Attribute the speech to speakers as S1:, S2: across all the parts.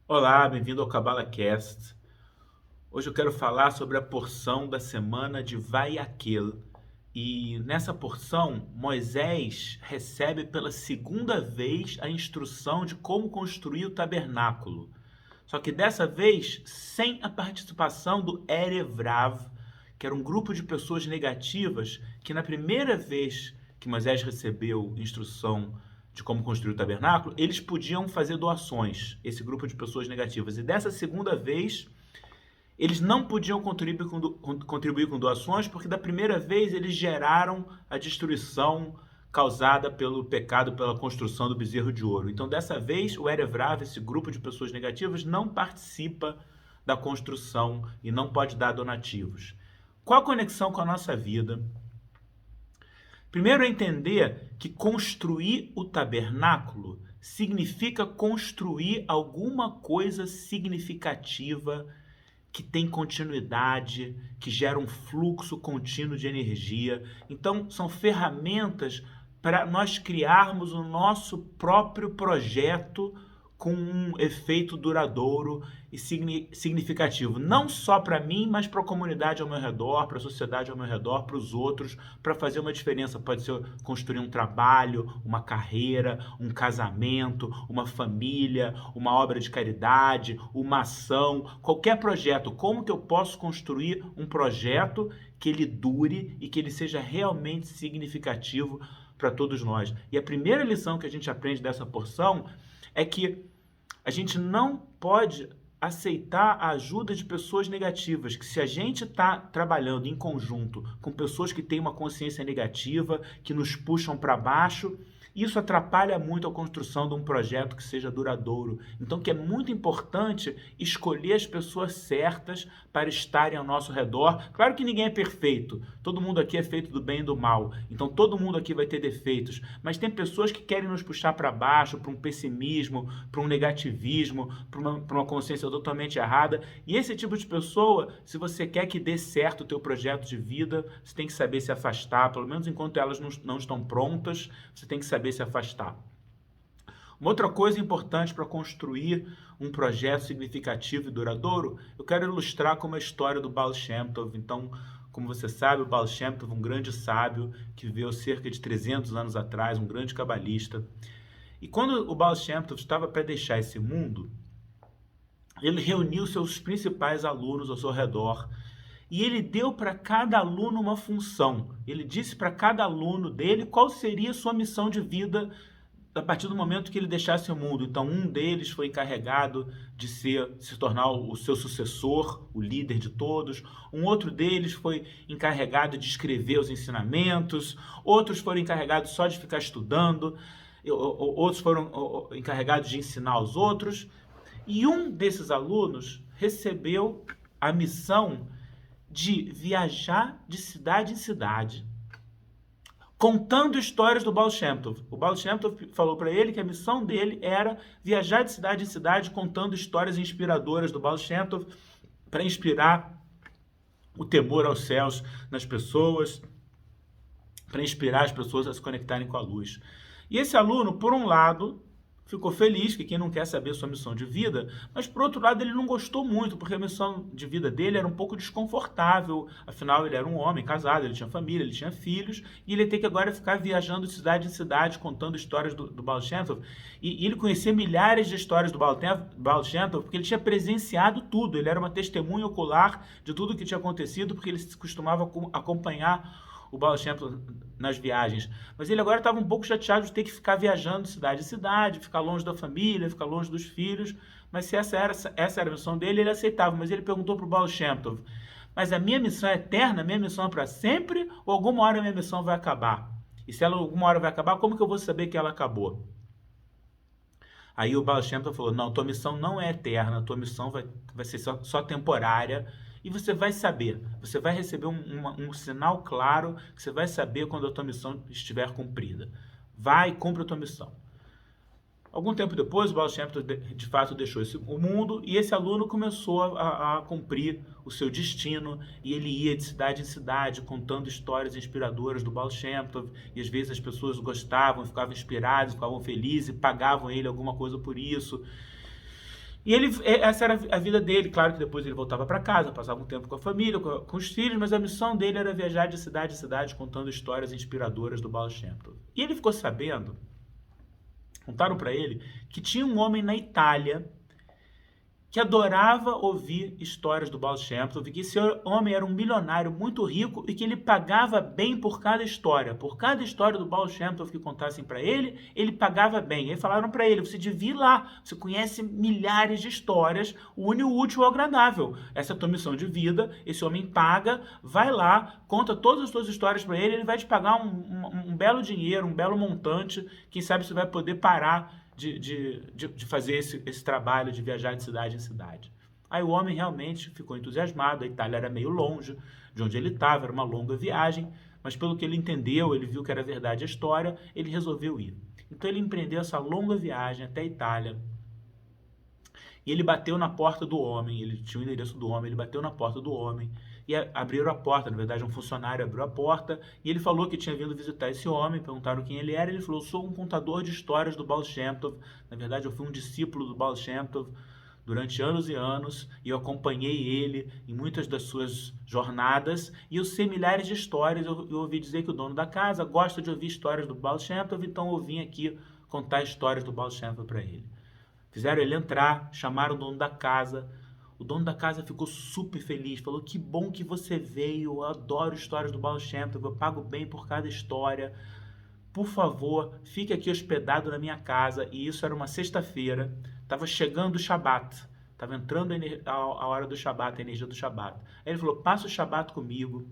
S1: Olá, bem-vindo ao KabalaCast. Hoje eu quero falar sobre a porção da semana de Vaiaquel. E nessa porção, Moisés recebe pela segunda vez a instrução de como construir o tabernáculo. Só que dessa vez sem a participação do Erevrav, que era um grupo de pessoas negativas que na primeira vez que Moisés recebeu instrução de como construir o tabernáculo, eles podiam fazer doações, esse grupo de pessoas negativas. E dessa segunda vez, eles não podiam contribuir com doações, porque da primeira vez eles geraram a destruição causada pelo pecado, pela construção do bezerro de ouro. Então, dessa vez, o Erevrav, esse grupo de pessoas negativas, não participa da construção e não pode dar donativos. Qual a conexão com a nossa vida? Primeiro é entender que construir o tabernáculo significa construir alguma coisa significativa que tem continuidade, que gera um fluxo contínuo de energia. Então, são ferramentas para nós criarmos o nosso próprio projeto com um efeito duradouro e significativo, não só para mim, mas para a comunidade ao meu redor, para a sociedade ao meu redor, para os outros, para fazer uma diferença. Pode ser construir um trabalho, uma carreira, um casamento, uma família, uma obra de caridade, uma ação, qualquer projeto. Como que eu posso construir um projeto que ele dure e que ele seja realmente significativo para todos nós? E a primeira lição que a gente aprende dessa porção é que a gente não pode aceitar a ajuda de pessoas negativas, que se a gente está trabalhando em conjunto com pessoas que têm uma consciência negativa, que nos puxam para baixo, isso atrapalha muito a construção de um projeto que seja duradouro. Então, que é muito importante escolher as pessoas certas para estarem ao nosso redor. Claro que ninguém é perfeito. Todo mundo aqui é feito do bem e do mal. Então, todo mundo aqui vai ter defeitos. Mas tem pessoas que querem nos puxar para baixo, para um pessimismo, para um negativismo, para uma consciência totalmente errada. E esse tipo de pessoa, se você quer que dê certo o teu projeto de vida, você tem que saber se afastar, pelo menos enquanto elas não estão prontas, você tem que saber se afastar. Uma outra coisa importante para construir um projeto significativo e duradouro, eu quero ilustrar com uma história do Baal Shem Tov. Então, como você sabe, o Baal Shem Tov, um grande sábio que viveu cerca de 300 anos atrás, um grande cabalista. E quando o Baal Shem Tov estava para deixar esse mundo, ele reuniu seus principais alunos ao seu redor e ele deu para cada aluno uma função. Ele disse para cada aluno dele qual seria a sua missão de vida a partir do momento que ele deixasse o mundo. Então, um deles foi encarregado de se tornar o seu sucessor, o líder de todos. Um outro deles foi encarregado de escrever os ensinamentos. Outros foram encarregados só de ficar estudando. Outros foram encarregados de ensinar aos outros. E um desses alunos recebeu a missão de viajar de cidade em cidade, contando histórias do Baal Shem Tov. O Baal Shem Tov falou para ele que a missão dele era viajar de cidade em cidade, contando histórias inspiradoras do Baal Shem Tov, para inspirar o temor aos céus nas pessoas, para inspirar as pessoas a se conectarem com a luz. E esse aluno, por um lado, ficou feliz, que quem não quer saber sua missão de vida, mas por outro lado ele não gostou muito, porque a missão de vida dele era um pouco desconfortável, afinal ele era um homem casado, ele tinha família, ele tinha filhos, e ele ia ter que agora ficar viajando de cidade em cidade, contando histórias do Baal Shem Tov, e ele conhecia milhares de histórias do Baal Shem Tov, porque ele tinha presenciado tudo, ele era uma testemunha ocular de tudo o que tinha acontecido, porque ele costumava acompanhar o Baal Shem Tov nas viagens. Mas ele agora estava um pouco chateado de ter que ficar viajando de cidade em cidade, ficar longe da família, ficar longe dos filhos. Mas se essa era a missão dele, ele aceitava. Mas ele perguntou para o Baal Shem Tov, mas a minha missão é eterna? A minha missão é para sempre? Ou alguma hora a minha missão vai acabar? E se ela alguma hora vai acabar, como que eu vou saber que ela acabou? Aí o Baal Shem Tov falou, não, tua missão não é eterna, tua missão vai ser só temporária, e você vai saber, você vai receber um sinal claro que você vai saber quando a tua missão estiver cumprida. Vai e cumpre a tua missão. Algum tempo depois, o Baal Shem Tov de fato deixou o mundo e esse aluno começou a cumprir o seu destino e ele ia de cidade em cidade contando histórias inspiradoras do Baal Shem Tov e às vezes as pessoas gostavam, ficavam inspiradas, ficavam felizes e pagavam ele alguma coisa por isso. E essa era a vida dele. Claro que depois ele voltava para casa, passava um tempo com a família, com os filhos, mas a missão dele era viajar de cidade em cidade contando histórias inspiradoras do Baal Shem Tov. E ele ficou sabendo, contaram para ele, que tinha um homem na Itália que adorava ouvir histórias do Baal Shem Tov, que esse homem era um milionário muito rico e que ele pagava bem por cada história. Por cada história do Baal Shem Tov que contassem para ele pagava bem. E aí falaram para ele, você devia ir lá, você conhece milhares de histórias, une o útil ao agradável. Essa é a tua missão de vida, esse homem paga, vai lá, conta todas as suas histórias para ele vai te pagar um belo dinheiro, um belo montante, quem sabe você vai poder parar de fazer esse trabalho de viajar de cidade em cidade. Aí o homem realmente ficou entusiasmado, a Itália era meio longe de onde ele estava, era uma longa viagem, mas pelo que ele entendeu, ele viu que era verdade a história, ele resolveu ir. Então ele empreendeu essa longa viagem até a Itália, e ele bateu na porta do homem, ele tinha o endereço do homem, ele bateu na porta do homem, e abriram a porta, na verdade um funcionário abriu a porta, e ele falou que tinha vindo visitar esse homem, perguntaram quem ele era, ele falou, eu sou um contador de histórias do Baal Shem Tov, na verdade eu fui um discípulo do Baal Shem Tov, durante anos e anos, e eu acompanhei ele em muitas das suas jornadas, e eu sei milhares de histórias, eu ouvi dizer que o dono da casa gosta de ouvir histórias do Baal Shem Tov, então eu vim aqui contar histórias do Baal Shem Tov para ele. Fizeram ele entrar, chamaram o dono da casa, o dono da casa ficou super feliz, falou, que bom que você veio, eu adoro histórias do Baal Shem Tov, eu pago bem por cada história, por favor, fique aqui hospedado na minha casa. E isso era uma sexta-feira, estava chegando o Shabat, estava entrando a hora do Shabat, a energia do Shabat. Aí ele falou, passa o Shabat comigo,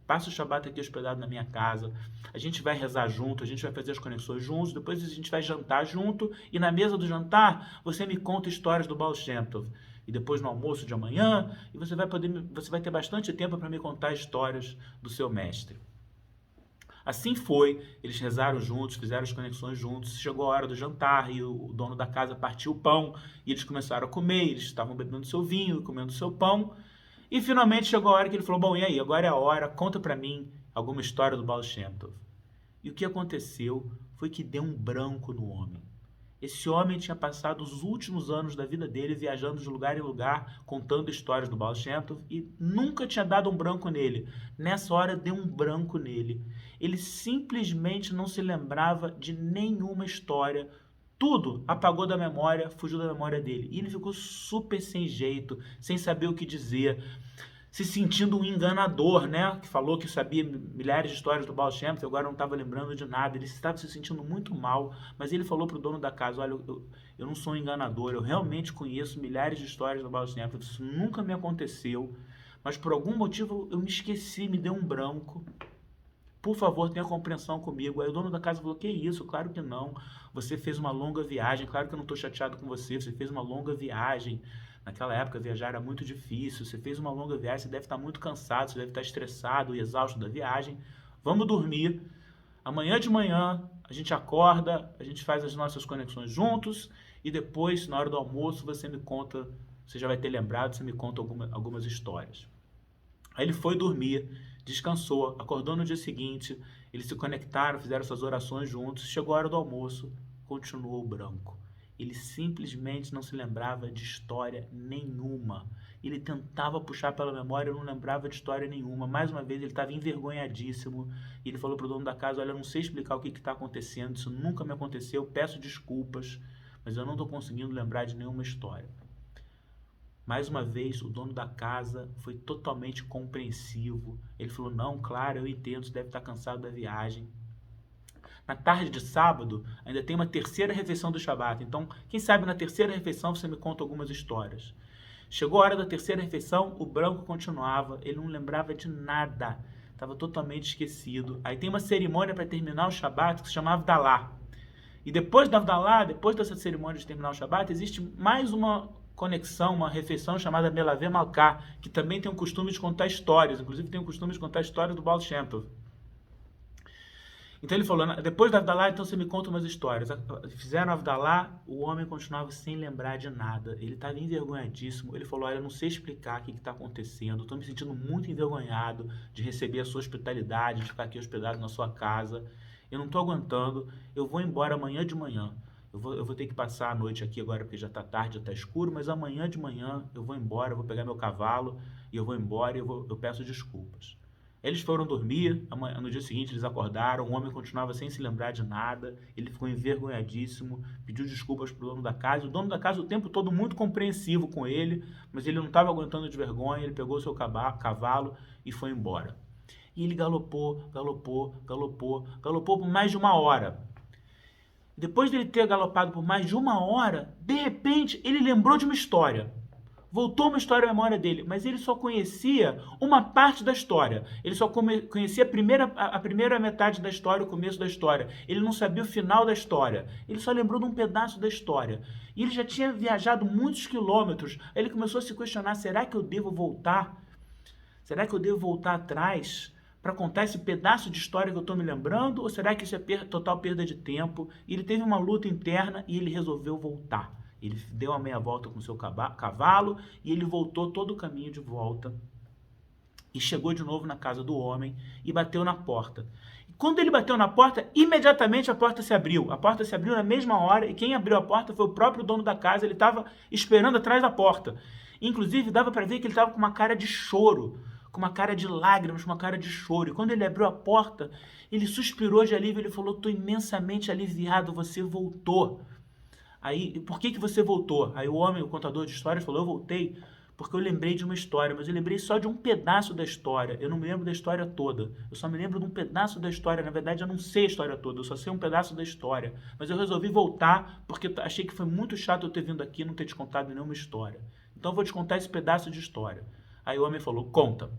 S1: passa o Shabat aqui hospedado na minha casa, a gente vai rezar junto, a gente vai fazer as conexões juntos, depois a gente vai jantar junto, e na mesa do jantar, você me conta histórias do Baal Shem Tov. E depois no almoço de amanhã, e você vai ter bastante tempo para me contar histórias do seu mestre. Assim foi, eles rezaram juntos, fizeram as conexões juntos, chegou a hora do jantar e o dono da casa partiu o pão, e eles começaram a comer, eles estavam bebendo seu vinho, comendo seu pão, e finalmente chegou a hora que ele falou, bom, e aí, agora é a hora, conta para mim alguma história do Baal Shem Tov. E o que aconteceu foi que deu um branco no homem. Esse homem tinha passado os últimos anos da vida dele viajando de lugar em lugar, contando histórias do Baal Shem Tov, e nunca tinha dado um branco nele. Nessa hora deu um branco nele. Ele simplesmente não se lembrava de nenhuma história. Tudo apagou da memória, fugiu da memória dele. E ele ficou super sem jeito, sem saber o que dizer, se sentindo um enganador, né? Que falou que sabia milhares de histórias do Baal Shem Tov, agora não estava lembrando de nada. Ele estava se sentindo muito mal, mas ele falou para o dono da casa, olha, eu não sou um enganador, eu realmente conheço milhares de histórias do Baal Shem Tov, isso nunca me aconteceu, mas por algum motivo eu me esqueci, me deu um branco. Por favor, tenha compreensão comigo. Aí o dono da casa falou, que isso? Claro que não. Você fez uma longa viagem, claro que eu não estou chateado com você, você fez uma longa viagem. Naquela época, viajar era muito difícil, você fez uma longa viagem, você deve estar muito cansado, você deve estar estressado e exausto da viagem. Vamos dormir. Amanhã de manhã, a gente acorda, a gente faz as nossas conexões juntos e depois, na hora do almoço, você me conta, você já vai ter lembrado, você me conta algumas histórias. Aí ele foi dormir, descansou, acordou no dia seguinte, eles se conectaram, fizeram suas orações juntos, chegou a hora do almoço, continuou branco. Ele simplesmente não se lembrava de história nenhuma. Ele tentava puxar pela memória e não lembrava de história nenhuma. Mais uma vez, ele estava envergonhadíssimo. E ele falou para o dono da casa, olha, eu não sei explicar o que está acontecendo, isso nunca me aconteceu, peço desculpas, mas eu não estou conseguindo lembrar de nenhuma história. Mais uma vez, o dono da casa foi totalmente compreensivo. Ele falou, não, claro, eu entendo, você deve estar cansado da viagem. Na tarde de sábado, ainda tem uma terceira refeição do Shabat. Então, quem sabe na terceira refeição você me conta algumas histórias. Chegou a hora da terceira refeição, o branco continuava, ele não lembrava de nada. Estava totalmente esquecido. Aí tem uma cerimônia para terminar o Shabat que se chama Havdalah. E depois da Havdalah, depois dessa cerimônia de terminar o Shabat, existe mais uma conexão, uma refeição chamada Melaveh Malkah, que também tem o costume de contar histórias. Inclusive tem o costume de contar histórias do Baal Shem Tov. Então ele falou, depois da Havdalah, então você me conta umas histórias. Fizeram a Havdalah, o homem continuava sem lembrar de nada. Ele estava envergonhadíssimo. Ele falou, olha, eu não sei explicar o que está acontecendo. Estou me sentindo muito envergonhado de receber a sua hospitalidade, de ficar aqui hospedado na sua casa. Eu não estou aguentando. Eu vou embora amanhã de manhã. eu vou ter que passar a noite aqui agora porque já está tarde, já está escuro, mas amanhã de manhã eu vou embora, eu vou pegar meu cavalo e eu vou embora e eu peço desculpas. Eles foram dormir, no dia seguinte eles acordaram, o homem continuava sem se lembrar de nada, ele ficou envergonhadíssimo, pediu desculpas pro dono da casa, o dono da casa o tempo todo muito compreensivo com ele, mas ele não estava aguentando de vergonha, ele pegou seu cavalo e foi embora. E ele galopou, galopou, galopou, galopou por mais de uma hora. Depois dele ter galopado por mais de uma hora, de repente ele lembrou de uma história. Voltou uma história à memória dele, mas ele só conhecia uma parte da história. Ele só conhecia a primeira metade da história, o começo da história. Ele não sabia o final da história. Ele só lembrou de um pedaço da história. E ele já tinha viajado muitos quilômetros. Aí ele começou a se questionar, será que eu devo voltar? Será que eu devo voltar atrás para contar esse pedaço de história que eu estou me lembrando? Ou será que isso é total perda de tempo? E ele teve uma luta interna e ele resolveu voltar. Ele deu a meia volta com o seu cavalo e ele voltou todo o caminho de volta. E chegou de novo na casa do homem e bateu na porta. E quando ele bateu na porta, imediatamente a porta se abriu. A porta se abriu na mesma hora e quem abriu a porta foi o próprio dono da casa. Ele estava esperando atrás da porta. Inclusive, dava para ver que ele estava com uma cara de choro, com uma cara de lágrimas, com uma cara de choro. E quando ele abriu a porta, ele suspirou de alívio. Ele falou, estou imensamente aliviado, você voltou. Aí, por que você voltou? Aí o homem, o contador de histórias, falou, eu voltei porque eu lembrei de uma história, mas eu lembrei só de um pedaço da história. Eu não me lembro da história toda. Eu só me lembro de um pedaço da história. Na verdade, eu não sei a história toda, eu só sei um pedaço da história. Mas eu resolvi voltar porque achei que foi muito chato eu ter vindo aqui e não ter te contado nenhuma história. Então eu vou te contar esse pedaço de história. Aí o homem falou, conta.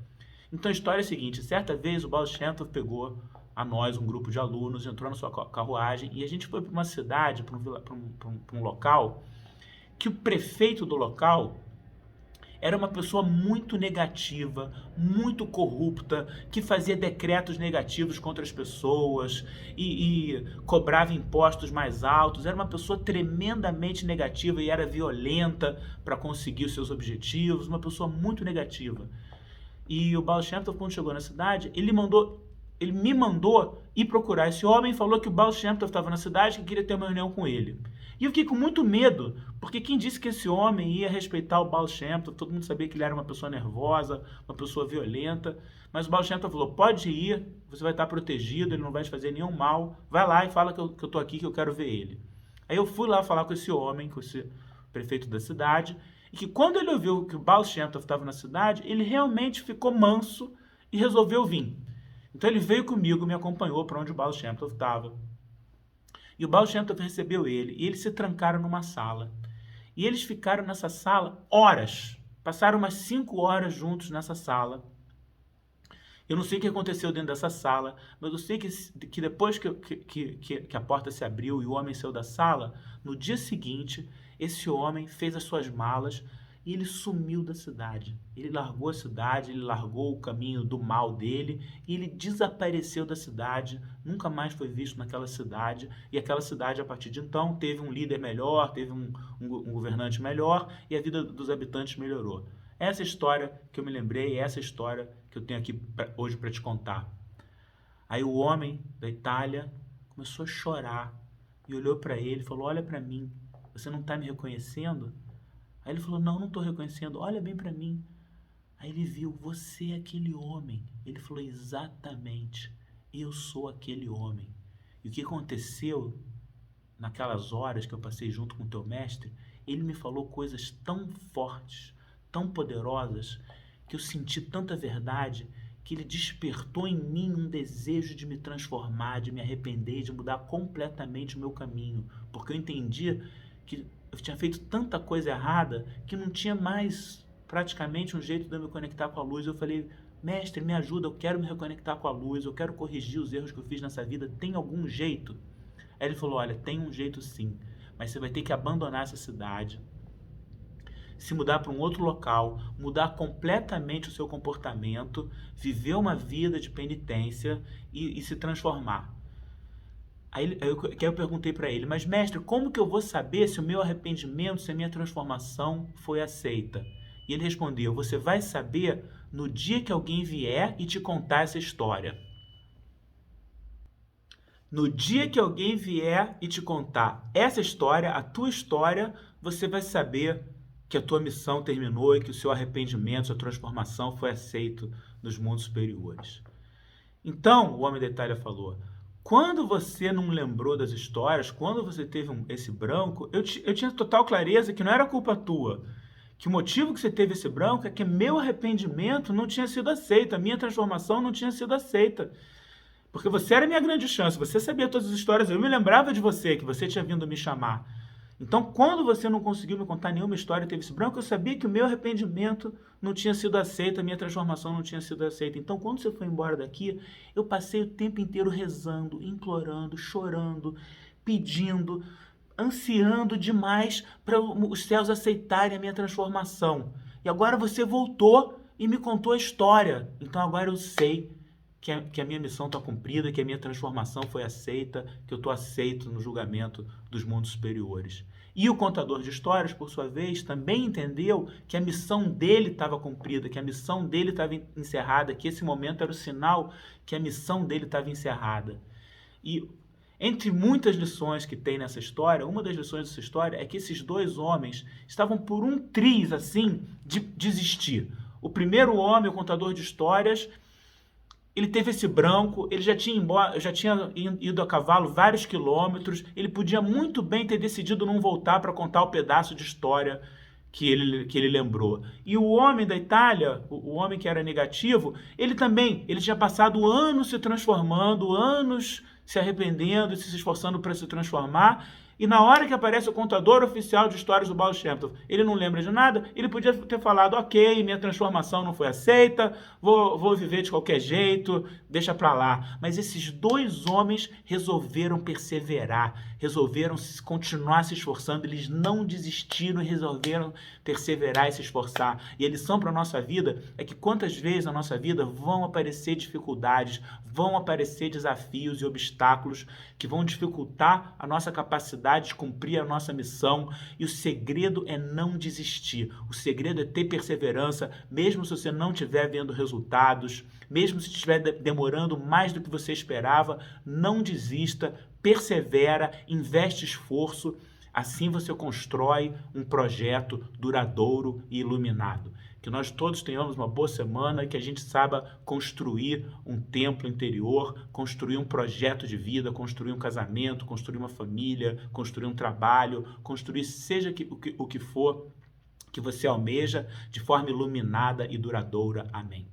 S1: Então a história é a seguinte, certa vez o Baal Shem Tov pegou a nós, um grupo de alunos, entrou na sua carruagem e a gente foi para uma cidade, para um local, que o prefeito do local era uma pessoa muito negativa, muito corrupta, que fazia decretos negativos contra as pessoas e cobrava impostos mais altos. Era uma pessoa tremendamente negativa e era violenta para conseguir os seus objetivos, uma pessoa muito negativa. E o Baal Shem Tov, quando chegou na cidade, ele me mandou ir procurar esse homem e falou que o Baal Shem Tov estava na cidade e que queria ter uma reunião com ele. E eu fiquei com muito medo, porque quem disse que esse homem ia respeitar o Baal Shem Tov? Todo mundo sabia que ele era uma pessoa nervosa, uma pessoa violenta, mas o Baal Shem Tov falou, pode ir, você vai estar protegido, ele não vai te fazer nenhum mal, vai lá e fala que eu estou aqui, que eu quero ver ele. Aí eu fui lá falar com esse homem, com esse prefeito da cidade, e que quando ele ouviu que o Baal Shem Tov estava na cidade, ele realmente ficou manso e resolveu vir. Então ele veio comigo, me acompanhou para onde o Baal Shem Tov estava. E o Baal Shem Tov recebeu ele, e eles se trancaram numa sala. E eles ficaram nessa sala horas, passaram umas 5 horas juntos nessa sala. Eu não sei o que aconteceu dentro dessa sala, mas eu sei que depois que a porta se abriu e o homem saiu da sala, no dia seguinte, esse homem fez as suas malas e ele sumiu da cidade. Ele largou a cidade, ele largou o caminho do mal dele e ele desapareceu da cidade, nunca mais foi visto naquela cidade. E aquela cidade, a partir de então, teve um líder melhor, teve um governante melhor e a vida dos habitantes melhorou. Essa história que eu me lembrei, essa história que eu tenho aqui hoje para te contar. Aí o homem da Itália começou a chorar e olhou para ele e falou, olha para mim, você não está me reconhecendo? Aí ele falou, não estou reconhecendo, olha bem para mim. Aí ele viu, você é aquele homem. Ele falou, exatamente, eu sou aquele homem. E o que aconteceu naquelas horas que eu passei junto com o teu mestre, ele me falou coisas tão fortes, tão poderosas, que eu senti tanta verdade, que ele despertou em mim um desejo de me transformar, de me arrepender, de mudar completamente o meu caminho, porque eu entendi que eu tinha feito tanta coisa errada que não tinha mais praticamente um jeito de eu me conectar com a luz. Eu falei, mestre, me ajuda, eu quero me reconectar com a luz, eu quero corrigir os erros que eu fiz nessa vida, tem algum jeito? Aí ele falou, olha, tem um jeito sim, mas você vai ter que abandonar essa cidade, se mudar para um outro local, mudar completamente o seu comportamento, viver uma vida de penitência e se transformar. Aí eu perguntei para ele, mas mestre, como que eu vou saber se o meu arrependimento, se a minha transformação foi aceita? E ele respondeu, você vai saber no dia que alguém vier e te contar essa história. No dia que alguém vier e te contar essa história, a tua história, você vai saber que a tua missão terminou e que o seu arrependimento, sua transformação foi aceito nos mundos superiores. Então, o Homem da Itália falou, quando você não lembrou das histórias, quando você teve esse branco, eu tinha total clareza que não era culpa tua, que o motivo que você teve esse branco é que meu arrependimento não tinha sido aceito, a minha transformação não tinha sido aceita. Porque você era a minha grande chance, você sabia todas as histórias, eu me lembrava de você, que você tinha vindo me chamar. Então, quando você não conseguiu me contar nenhuma história e teve esse branco, eu sabia que o meu arrependimento não tinha sido aceito, a minha transformação não tinha sido aceita. Então, quando você foi embora daqui, eu passei o tempo inteiro rezando, implorando, chorando, pedindo, ansiando demais para os céus aceitarem a minha transformação. E agora você voltou e me contou a história. Então, agora eu sei que a minha missão está cumprida, que a minha transformação foi aceita, que eu estou aceito no julgamento dos mundos superiores. E o contador de histórias, por sua vez, também entendeu que a missão dele estava cumprida, que a missão dele estava encerrada, que esse momento era o sinal que a missão dele estava encerrada. E entre muitas lições que tem nessa história, uma das lições dessa história é que esses dois homens estavam por um triz, assim, de desistir. O primeiro homem, o contador de histórias, ele teve esse branco, ele já tinha ido a cavalo vários quilômetros, ele podia muito bem ter decidido não voltar para contar o pedaço de história que ele lembrou. E o homem da Itália, o homem que era negativo, ele tinha passado anos se transformando, anos se arrependendo, se esforçando para se transformar, e na hora que aparece o contador oficial de histórias do Baal Shem Tov, ele não lembra de nada, ele podia ter falado, ok, minha transformação não foi aceita, vou viver de qualquer jeito, deixa pra lá. Mas esses dois homens resolveram perseverar, resolveram continuar se esforçando, eles não desistiram e resolveram perseverar e se esforçar. E a lição para a nossa vida é que quantas vezes na nossa vida vão aparecer dificuldades, vão aparecer desafios e obstáculos que vão dificultar a nossa capacidade de cumprir a nossa missão, e o segredo é não desistir, o segredo é ter perseverança, mesmo se você não estiver vendo resultados, mesmo se estiver demorando mais do que você esperava, não desista, persevera, investe esforço, assim você constrói um projeto duradouro e iluminado. Que nós todos tenhamos uma boa semana e que a gente saiba construir um templo interior, construir um projeto de vida, construir um casamento, construir uma família, construir um trabalho, construir seja o que for que você almeja de forma iluminada e duradoura. Amém.